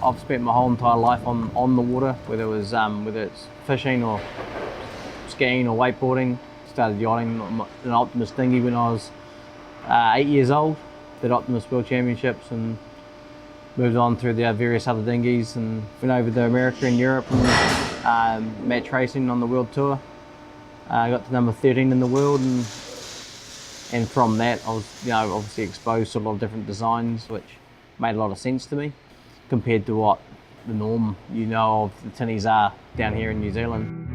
I've spent my whole entire life on the water, whether it's fishing or skiing or wakeboarding. Started yachting in an Optimus dinghy when I was 8 years old. Did Optimus World Championships and moved on through the various other dinghies and went over to America and Europe and match racing on the world tour. I got to number 13 in the world, and from that I was obviously exposed to a lot of different designs, which made a lot of sense to me compared to what the norm of the tinnies are down here in New Zealand.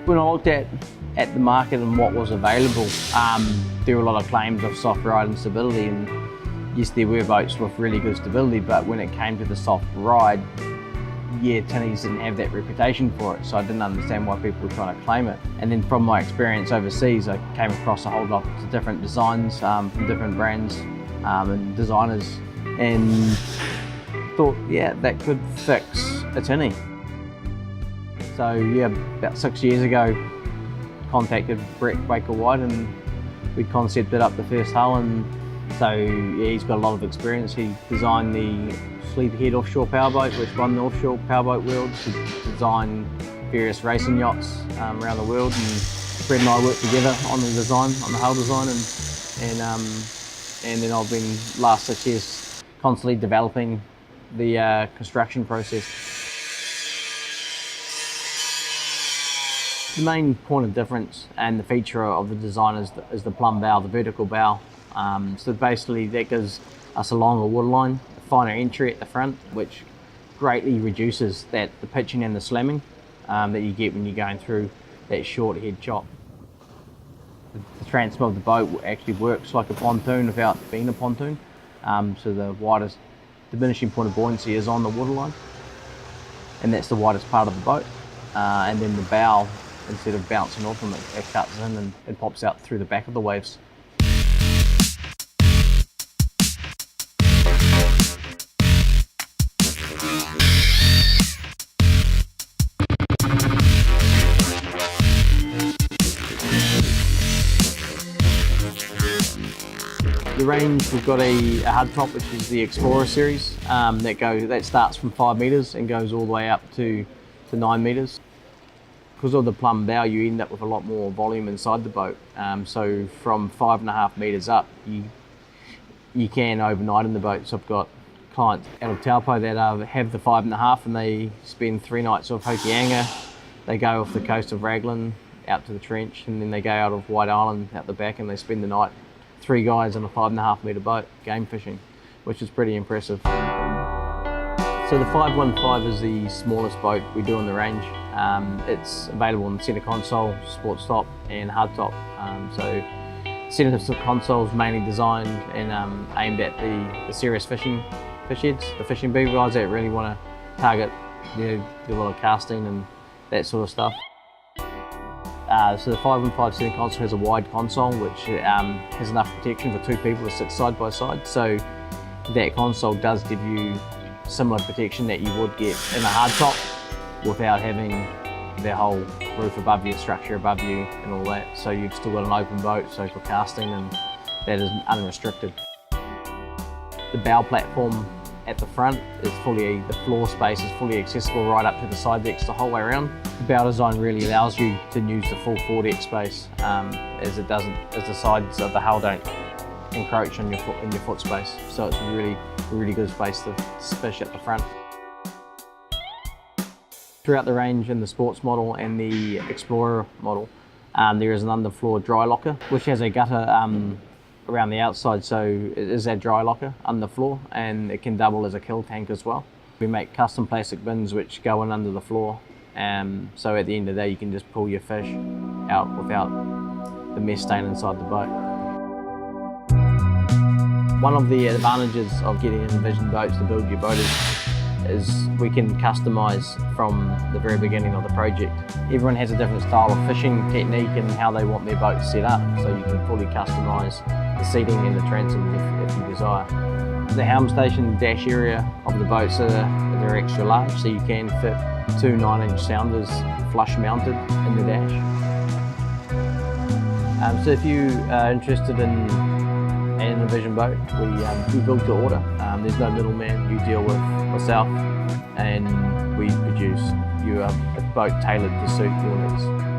When I looked at the market and what was available, there were a lot of claims of soft ride and stability, and yes, there were boats with really good stability, but when it came to the soft ride, tinnies didn't have that reputation for it, so I didn't understand why people were trying to claim it. And then from my experience overseas, I came across a whole lot of different designs from different brands and designers, and thought, that could fix a tinny. So about 6 years ago, contacted Brett Baker-White and we concepted up the first hull, and so he's got a lot of experience. He designed the Sleepyhead offshore powerboat, which won the offshore powerboat world. He designed various racing yachts around the world, and Brett and I worked together on the design, on the hull design, and then I've been last 6 years constantly developing the construction process. The main point of difference and the feature of the design is the plumb bow, the vertical bow. So basically that gives us a longer waterline, a finer entry at the front, which greatly reduces the pitching and the slamming that you get when you're going through that short head chop. The transom of the boat actually works like a pontoon without being a pontoon. So the widest diminishing point of buoyancy is on the waterline, and that's the widest part of the boat. And then the bow, instead of bouncing off them, it cuts in and it pops out through the back of the waves. The range, we've got a hard top, which is the Explorer series, that starts from 5 metres and goes all the way up to 9 metres. Because of the plumb bow, you end up with a lot more volume inside the boat. So from 5.5 metres up, you can overnight in the boat. So I've got clients out of Taupo that have the 5.5 and they spend 3 nights off Hokianga. They go off the coast of Raglan out to the trench, and then they go out of White Island out the back and they spend the night, 3 guys on a 5.5 metre boat, game fishing, which is pretty impressive. So the 515 is the smallest boat we do on the range. It's available in centre console, sports top and hard top. So centre console is mainly designed and aimed at the serious fish heads, the fishing beaver guys that really want to target, do a lot of casting and that sort of stuff. So the 515 centre console has a wide console which has enough protection for 2 people to sit side by side. So that console does give you similar protection that you would get in a hard top without having the whole roof above you, structure above you and all that. So you've still got an open boat, so for casting, and that is unrestricted. The bow platform at the front is the floor space is fully accessible right up to the side decks the whole way around. The bow design really allows you to use the full foredeck space as the sides of the hull don't encroach on your foot space. So it's a really good space to fish at the front. Throughout the range in the sports model and the Explorer model, there is an underfloor dry locker which has a gutter around the outside, so it is a dry locker underfloor, and it can double as a kill tank as well. We make custom plastic bins which go in under the floor, so at the end of the day you can just pull your fish out without the mess staying inside the boat. One of the advantages of getting INNOVISION boats to build your boat is we can customise from the very beginning of the project. Everyone has a different style of fishing technique and how they want their boat set up, so you can fully customise the seating and the transom if you desire. The helm station dash area of the boats they're extra large, so you can fit 2 9-inch sounders flush mounted in the dash. So if you are interested in an INNOVISION boat. We build to order. There's no middleman. You deal with myself, and we produce you a boat tailored to suit your needs.